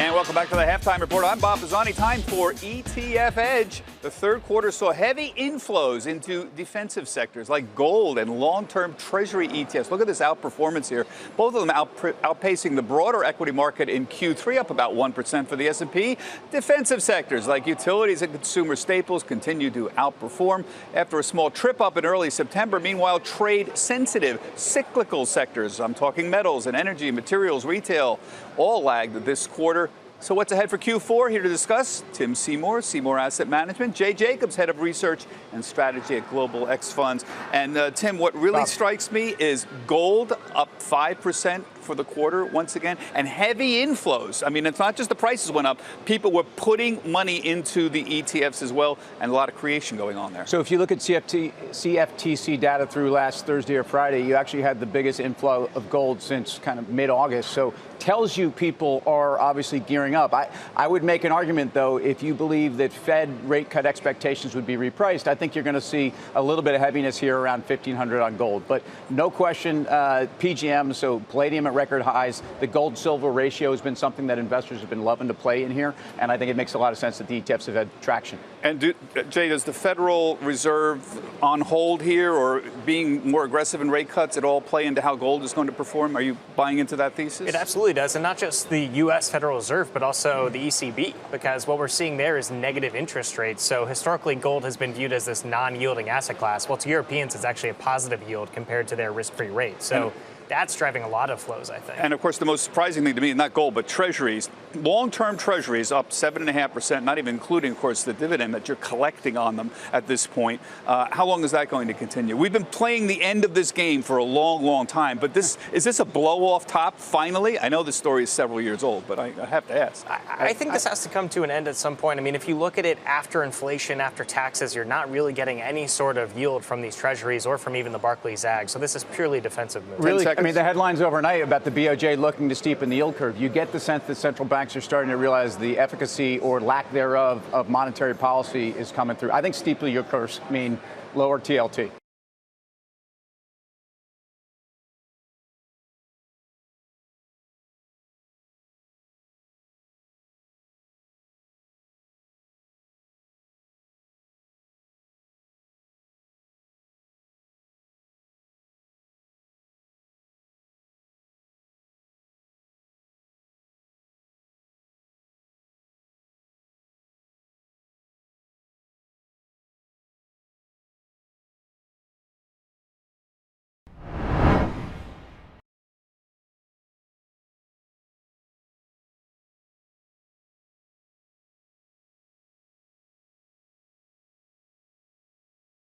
And welcome back to the Halftime Report. I'm Bob Pisani. Time for ETF Edge. The third quarter saw heavy inflows into defensive sectors like gold and long-term treasury ETFs. Look at this outperformance here. Both of them outpacing the broader equity market in Q3, up about 1% for the S&P. Defensive sectors like utilities and consumer staples continue to outperform after a small trip up in early September. Meanwhile, trade-sensitive cyclical sectors, I'm talking metals and energy, materials, retail, all lagged this quarter. So what's ahead for Q4? Here to discuss, Tim Seymour, Seymour Asset Management, Jay Jacobs, Head of Research and Strategy at Global X Funds. And Tim, what really strikes me is gold up 5% for the quarter once again, and heavy inflows. I mean, it's not just the prices went up. People were putting money into the ETFs as well, and a lot of creation going on there. So if you look at CFTC data through last Thursday or Friday, you actually had the biggest inflow of gold since kind of mid-August. So tells you people are obviously gearing up. I would make an argument, though, if you believe that Fed rate cut expectations would be repriced, I think you're going to see a little bit of heaviness here around 1,500 on gold. But no question, PGM, so palladium at record highs, the gold-silver ratio has been something that investors have been loving to play in here, and I think it makes a lot of sense that the ETFs have had traction. And Jay, does the Federal Reserve on hold here or being more aggressive in rate cuts at all play into how gold is going to perform? Are you buying into that thesis? It absolutely does, and not just the U.S. Federal Reserve, but also the ECB, because what we're seeing there is negative interest rates. So historically, gold has been viewed as this non-yielding asset class. Well, to Europeans, it's actually a positive yield compared to their risk-free rate. So that's driving a lot of flows, I think. And of course, the most surprising thing to me, not gold, but treasuries, long-term treasuries up 7.5%, not even including, of course, the dividend that you're collecting on them at this point. How long is that going to continue? We've been playing the end of this game for a long, long time, but is this a blow-off top finally? I know the story is several years old, but I have to ask. I think this has to come to an end at some point. I mean, if you look at it after inflation, after taxes, you're not really getting any sort of yield from these treasuries or from even the Barclays Ag. So this is purely a defensive move. Really? I mean, the headlines overnight about the BOJ looking to steepen the yield curve. You get the sense that central banks are starting to realize the efficacy or lack thereof of monetary policy is coming through. I think steeper yield curves mean lower TLT.